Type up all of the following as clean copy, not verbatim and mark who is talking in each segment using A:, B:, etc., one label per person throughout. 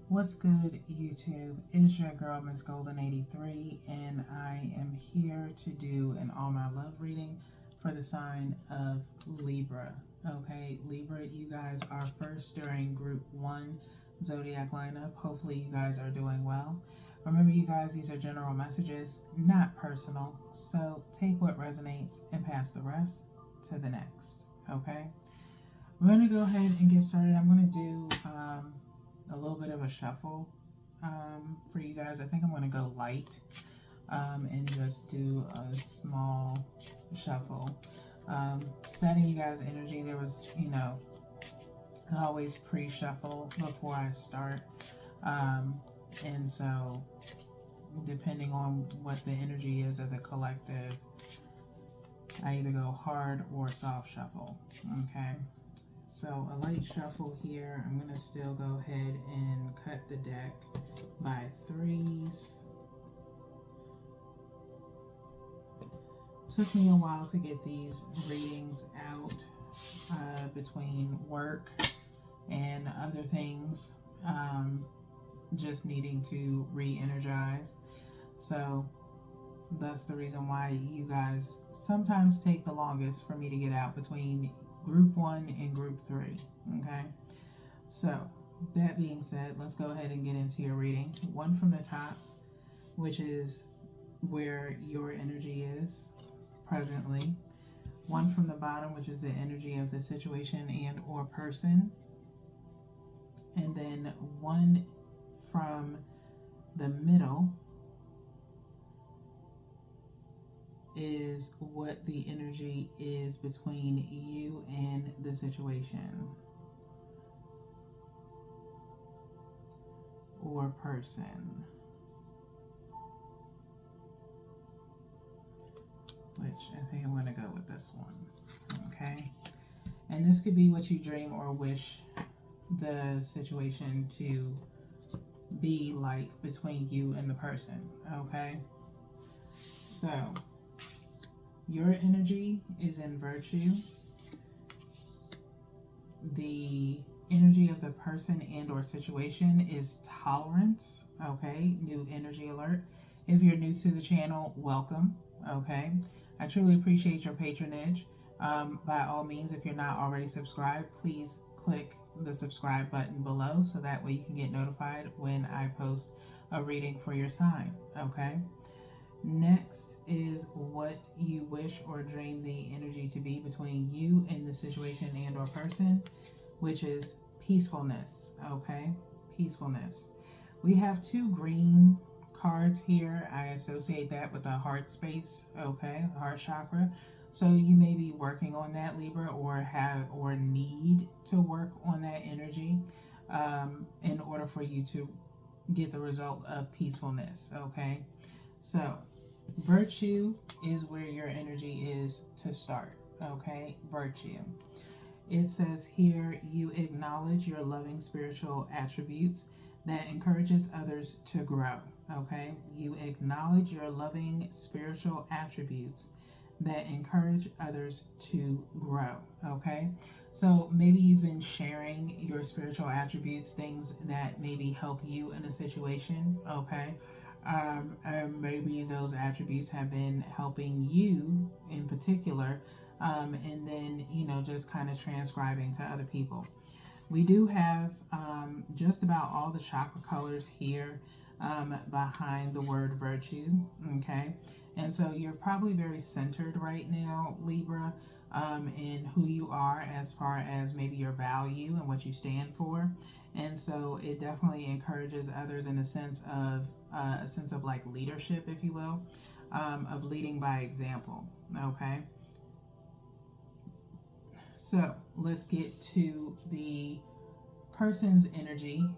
A: What's good, YouTube? It's your girl, Miss Golden 83, and I am here to do an All My Love reading for the sign of Libra. Okay, Libra, you guys are first during Group 1 Zodiac lineup. Hopefully, you guys are doing well. Remember, you guys, these are general messages, not personal. So take what resonates and pass the rest to the next. Okay, we're going to go ahead and get started. I'm going to do a little bit of a shuffle for you guys. I think I'm going to go light and just do a small shuffle. Setting you guys' energy. There was, I always pre-shuffle before I start. And so, depending on what the energy is of the collective, I either go hard or soft shuffle. Okay. So a light shuffle here. I'm going to still go ahead and cut the deck by threes. Took me a while to get these readings out between work and other things, just needing to re-energize. So that's the reason why you guys sometimes take the longest for me to get out between Group 1 and Group 3, okay? So, that being said, let's go ahead and get into your reading. One from the top, which is where your energy is presently. One from the bottom, which is the energy of the situation and or person. And then one from the middle is what the energy is between you and the situation or person, which I think I'm going to go with this one. Okay, and this could be what you dream or wish the situation to be like between you and the person. Okay, so your energy is in virtue. The energy of the person and or situation is tolerance. Okay, new energy alert. If you're new to the channel, welcome. Okay, I truly appreciate your patronage. By all means, if you're not already subscribed, please click the subscribe button below so that way you can get notified when I post a reading for your sign. Okay. Next is what you wish or dream the energy to be between you and the situation and or person, which is peacefulness. Okay, peacefulness. We have two green cards here. I associate that with the heart space. Okay, the heart chakra. So you may be working on that, Libra, or have or need to work on that energy in order for you to get the result of peacefulness. Okay, so virtue is where your energy is to start. Okay, virtue. It says here, you acknowledge your loving spiritual attributes that encourages others to grow. Okay, you acknowledge your loving spiritual attributes that encourage others to grow. Okay, so maybe you've been sharing your spiritual attributes, things that maybe help you in a situation. Okay, and maybe those attributes have been helping you in particular, and then just kind of transcribing to other people. We do have just about all the chakra colors here behind the word virtue. Okay, and so you're probably very centered right now, Libra, in who you are as far as maybe your value and what you stand for. And so it definitely encourages others in a sense of like leadership, if you will, of leading by example. Okay. So let's get to the person's energy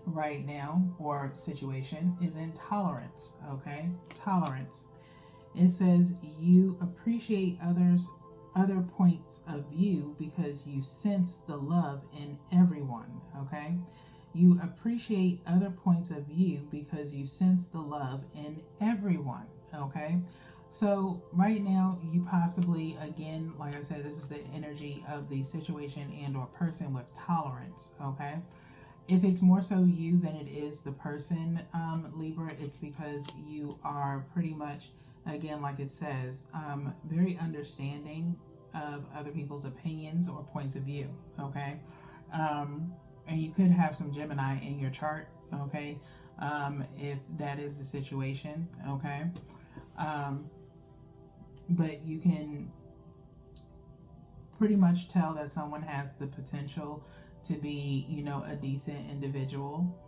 A: right now or situation is intolerance. Okay, tolerance. It says you appreciate other points of view because you sense the love in everyone. Okay, you appreciate other points of view because you sense the love in everyone. Okay, so right now you possibly, again, like I said, this is the energy of the situation and or person with tolerance. Okay, if it's more so you than it is the person, Libra, it's because you are pretty much, again, like it says, very understanding of other people's opinions or points of view, okay? And you could have some Gemini in your chart, okay? If that is the situation, okay? But you can pretty much tell that someone has the potential to be, you know, a decent individual.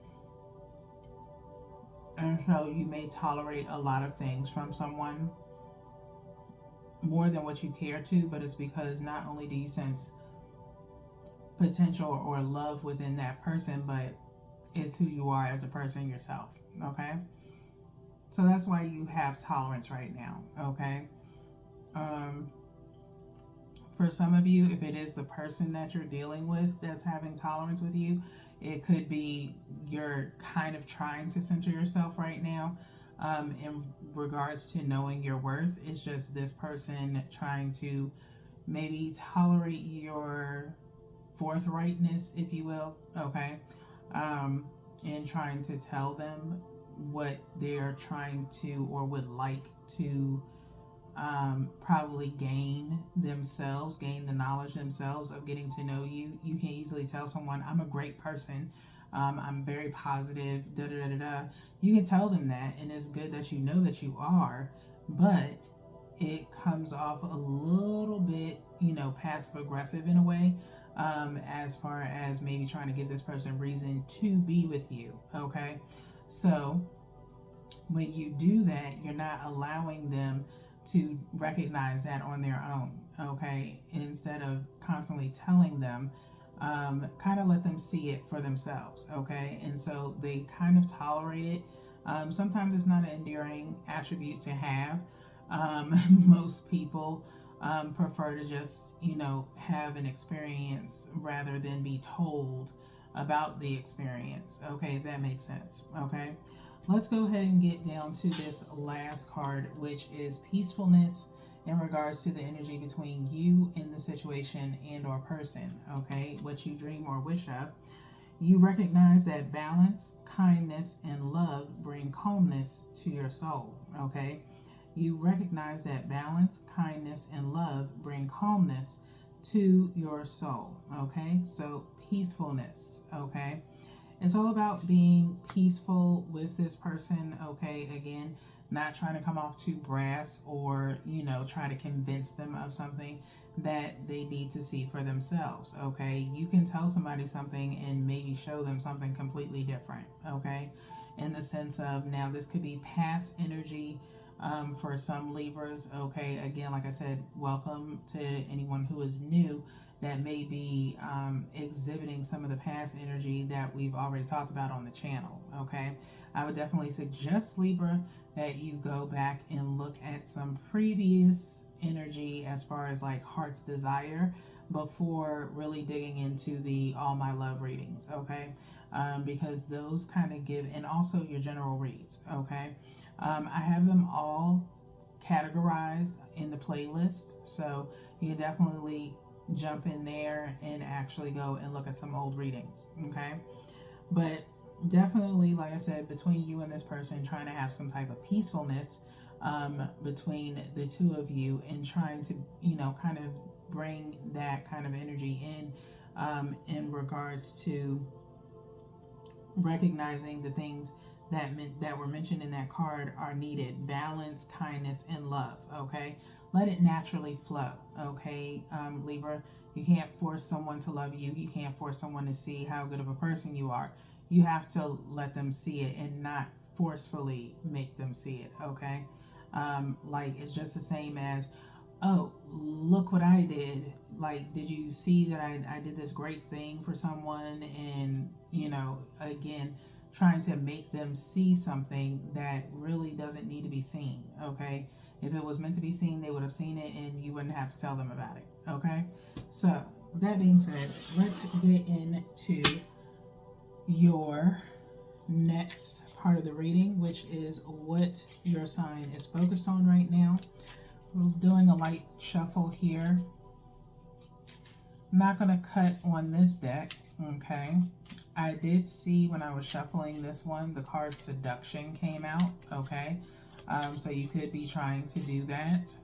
A: And so you may tolerate a lot of things from someone more than what you care to, but it's because not only do you sense potential or love within that person, but it's who you are as a person yourself, okay? So that's why you have tolerance right now, okay? For some of you, if it is the person that you're dealing with that's having tolerance with you, it could be you're kind of trying to center yourself right now in regards to knowing your worth. It's just this person trying to maybe tolerate your forthrightness, if you will, okay? And trying to tell them what they're trying to or would like to probably gain the knowledge themselves of getting to know you. You can easily tell someone, I'm a great person, I'm very positive, da da da da da. You can tell them that, and it's good that you know that you are, but it comes off a little bit, you know, passive aggressive in a way, as far as maybe trying to give this person reason to be with you, okay? So when you do that, you're not allowing them to recognize that on their own, okay? Instead of constantly telling them, kind of let them see it for themselves, okay? And so they kind of tolerate it. Sometimes it's not an endearing attribute to have. Most people prefer to just, you know, have an experience rather than be told about the experience, okay? If that makes sense, okay? Let's go ahead and get down to this last card, which is peacefulness in regards to the energy between you and the situation and or person, okay? What you dream or wish of. You recognize that balance, kindness, and love bring calmness to your soul, okay? You recognize that balance, kindness, and love bring calmness to your soul, okay? So peacefulness, okay? It's all about being peaceful with this person, okay? Again, not trying to come off too brass or, you know, try to convince them of something that they need to see for themselves, okay? You can tell somebody something and maybe show them something completely different, okay? In the sense of, now this could be past energy for some Libras, okay? Again, like I said, welcome to anyone who is new that may be exhibiting some of the past energy that we've already talked about on the channel, okay? I would definitely suggest, Libra, that you go back and look at some previous energy as far as like heart's desire before really digging into the all my love readings, okay? Because those kind of give, and also your general reads, okay? I have them all categorized in the playlist, so you can definitely jump in there and actually go and look at some old readings, okay? But definitely, like I said, between you and this person, trying to have some type of peacefulness between the two of you, and trying to, you know, kind of bring that kind of energy in regards to recognizing the things that were mentioned in that card are needed: balance, kindness, and love, okay? Let it naturally flow, okay? Libra, you can't force someone to love you. You can't force someone to see how good of a person you are. You have to let them see it and not forcefully make them see it, okay? Like, it's just the same as, oh, look what I did. Like, did you see that I did this great thing for someone? And, you know, again, trying to make them see something that really doesn't need to be seen, okay? If it was meant to be seen, they would have seen it and you wouldn't have to tell them about it, okay? So, with that being said, let's get into your next part of the reading, which is what your sign is focused on right now. We're doing a light shuffle here. I'm not going to cut on this deck, okay? I did see when I was shuffling this one, the card Seduction came out, okay? So you could be trying to do that.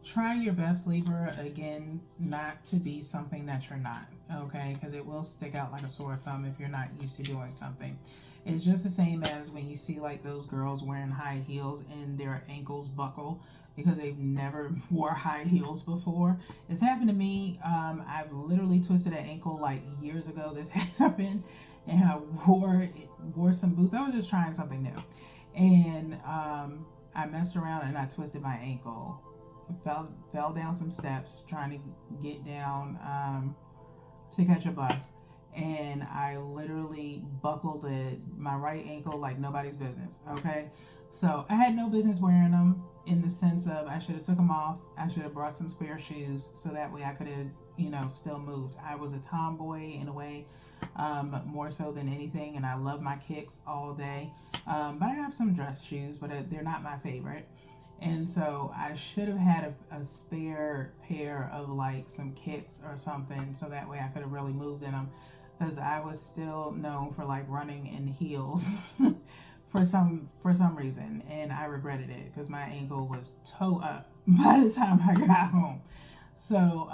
A: Try your best, Libra, again, not to be something that you're not, okay? Because it will stick out like a sore thumb if you're not used to doing something. It's just the same as when you see like those girls wearing high heels and their ankles buckle because they've never wore high heels before. It's happened to me. I've literally twisted an ankle like years ago. This happened, and I wore some boots. I was just trying something new, and I messed around and I twisted my ankle. Fell down some steps trying to get down to catch a bus, and I literally buckled my right ankle like nobody's business. Okay, so I had no business wearing them in the sense of I should have took them off. I should have brought some spare shoes so that way I could have still moved. I was a tomboy in a way, more so than anything, and I love my kicks all day. But I have some dress shoes, but they're not my favorite. And so I should have had a spare pair of like some kicks or something so that way I could have really moved in them, because I was still known for like running in heels for some reason, and I regretted it because my ankle was toe up by the time I got home. So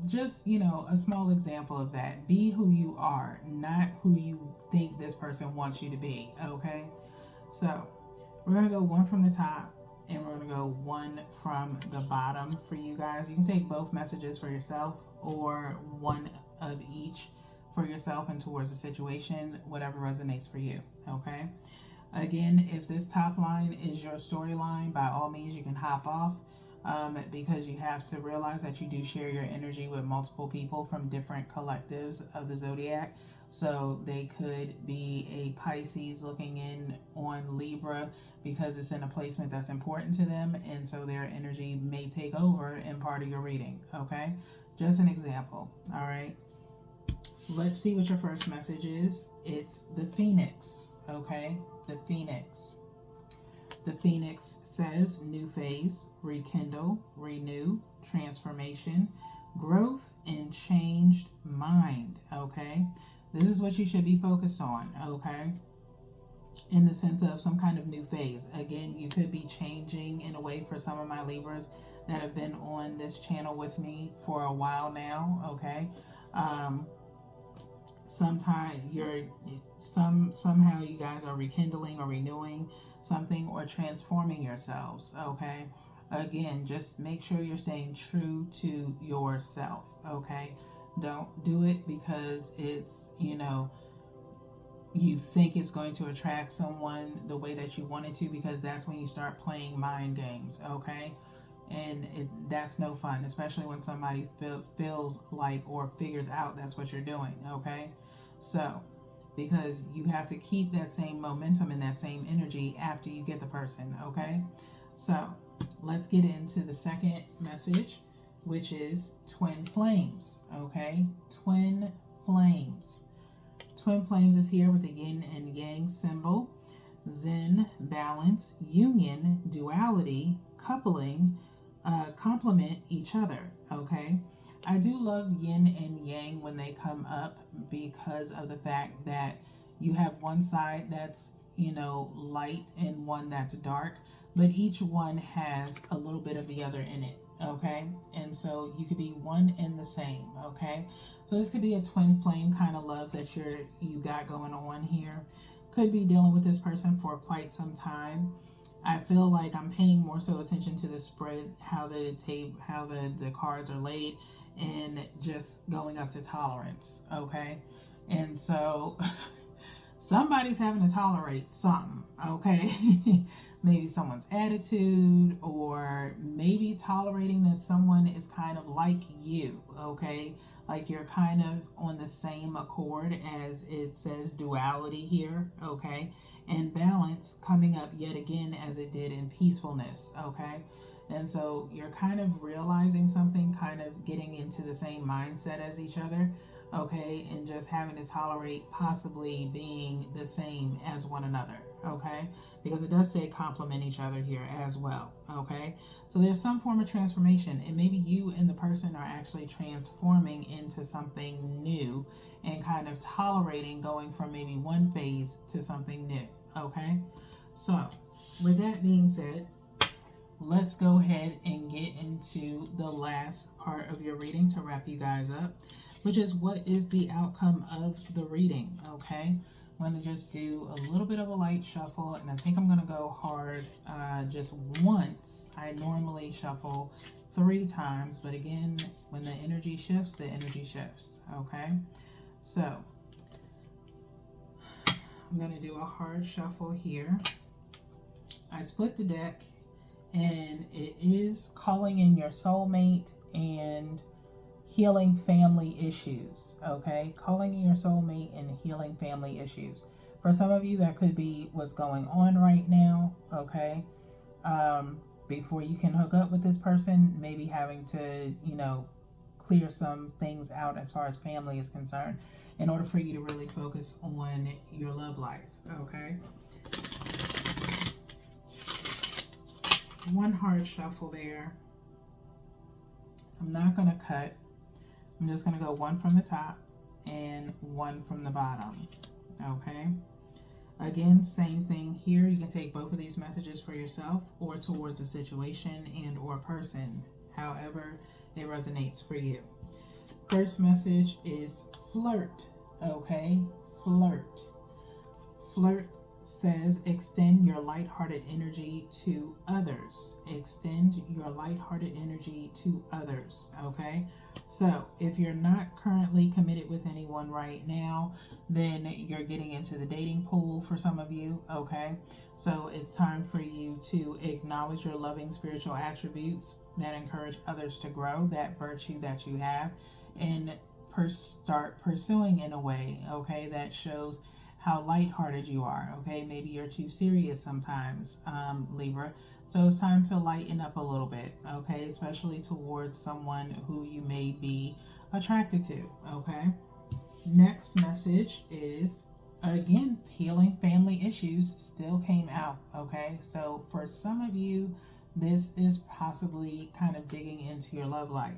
A: just a small example of that. Be who you are, not who you think this person wants you to be. Okay, so we're gonna go one from the top and we're going to go one from the bottom for you guys. You can take both messages for yourself or one of each for yourself and towards the situation, whatever resonates for you, okay? Again, if this top line is your storyline, by all means you can hop off, because you have to realize that you do share your energy with multiple people from different collectives of the zodiac. So they could be a Pisces looking in on Libra because it's in a placement that's important to them, and so their energy may take over in part of your reading, okay? Just an example, all right? Let's see what your first message is. It's the Phoenix, okay? The Phoenix. The Phoenix says new phase, rekindle, renew, transformation, growth, and changed mind, okay? This is what you should be focused on, okay? In the sense of some kind of new phase. Again, you could be changing in a way for some of my Libras that have been on this channel with me for a while now, okay? Somehow you guys are rekindling or renewing something or transforming yourselves, okay? Again, just make sure you're staying true to yourself, okay? Don't do it because it's, you think it's going to attract someone the way that you want it to, because that's when you start playing mind games, okay? And that's no fun, especially when somebody feels like or figures out that's what you're doing, okay? So, because you have to keep that same momentum and that same energy after you get the person, okay? So, let's get into the second message, which is twin flames, okay? Twin flames. Twin flames is here with the yin and yang symbol. Zen, balance, union, duality, coupling, complement each other, okay? I do love yin and yang when they come up because of the fact that you have one side that's, light and one that's dark, but each one has a little bit of the other in it, okay? And so you could be one and the same, okay? So this could be a twin flame kind of love that you got going on here. Could be dealing with this person for quite some time. I feel like I'm paying more so attention to the spread, how the cards are laid, and just going up to tolerance, okay? And so somebody's having to tolerate something, okay? Maybe someone's attitude, or maybe tolerating that someone is kind of like you, okay? Like you're kind of on the same accord, as it says duality here, okay? And balance coming up yet again as it did in peacefulness, okay? And so you're kind of realizing something, kind of getting into the same mindset as each other, okay? And just having to tolerate possibly being the same as one another, okay? Because it does say complement each other here as well, okay? So there's some form of transformation, and maybe you and the person are actually transforming into something new and kind of tolerating going from maybe one phase to something new. Okay, so with that being said, let's go ahead and get into the last part of your reading to wrap you guys up, which is what is the outcome of the reading. Okay, I'm going to just do a little bit of a light shuffle, and I think I'm going to go hard just once. I normally shuffle 3 times, but again, when the energy shifts, the energy shifts. Okay, so I'm going to do a hard shuffle here. I split the deck, and it is calling in your soulmate and healing family issues. Okay, calling in your soulmate and healing family issues. For some of you, that could be what's going on right now. Okay, before you can hook up with this person, maybe having to, clear some things out as far as family is concerned in order for you to really focus on your love life. Okay, one hard shuffle there. I'm not going to cut. I'm just going to go one from the top and one from the bottom. Okay. Again, same thing here. You can take both of these messages for yourself or towards a situation and or person, however it resonates for you. First message is flirt. Okay. Flirt. Flirt says extend your lighthearted energy to others. Extend your lighthearted energy to others. Okay, so if you're not currently committed with anyone right now, then you're getting into the dating pool for some of you. Okay, so it's time for you to acknowledge your loving spiritual attributes that encourage others to grow, that virtue that you have, and start pursuing in a way, okay, that shows how lighthearted you are. Okay, maybe you're too serious sometimes, Libra. So it's time to lighten up a little bit, okay, especially towards someone who you may be attracted to. Okay, next message is, again, healing family issues still came out. Okay, so for some of you, this is possibly kind of digging into your love life.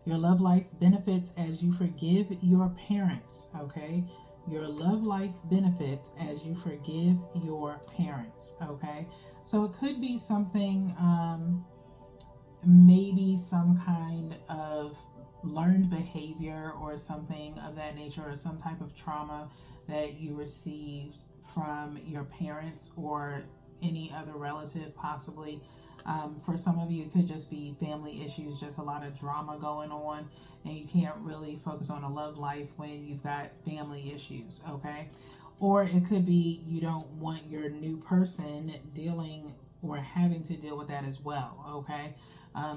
A: Your love life benefits as you forgive your parents. Okay, your love life benefits as you forgive your parents. Okay, so it could be something, maybe some kind of learned behavior or something of that nature, or some type of trauma that you received from your parents or any other relative, possibly. For some of you, it could just be family issues, just a lot of drama going on, and you can't really focus on a love life when you've got family issues. Okay, or it could be you don't want your new person dealing or having to deal with that as well. Okay,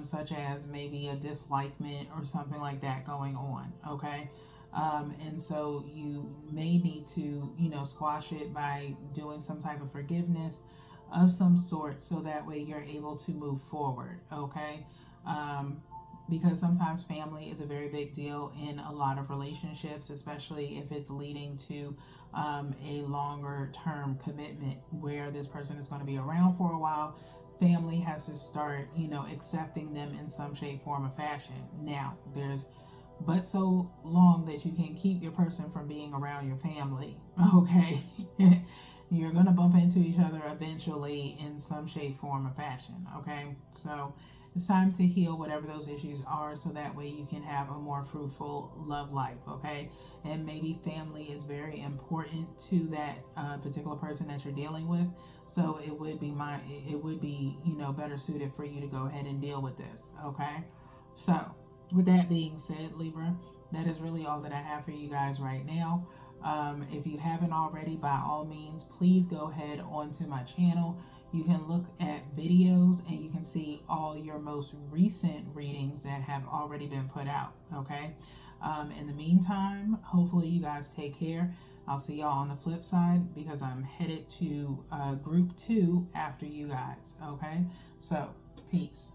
A: such as maybe a dislikement or something like that going on. Okay, and so you may need to, squash it by doing some type of forgiveness of some sort, so that way you're able to move forward. Okay, because sometimes family is a very big deal in a lot of relationships, especially if it's leading to a longer term commitment where this person is going to be around for a while. Family has to start, accepting them in some shape, form, or fashion. Now, there's but so long that you can keep your person from being around your family. Okay, you're going to bump into each other eventually in some shape, form, or fashion. Okay, so it's time to heal whatever those issues are, so that way you can have a more fruitful love life. Okay, and maybe family is very important to that particular person that you're dealing with, so it would be better suited for you to go ahead and deal with this. Okay, so with that being said, Libra, that is really all that I have for you guys right now. If you haven't already, by all means, please go ahead onto my channel. You can look at videos and you can see all your most recent readings that have already been put out. Okay. In the meantime, hopefully you guys take care. I'll see y'all on the flip side, because I'm headed to group 2 after you guys. Okay. So, peace.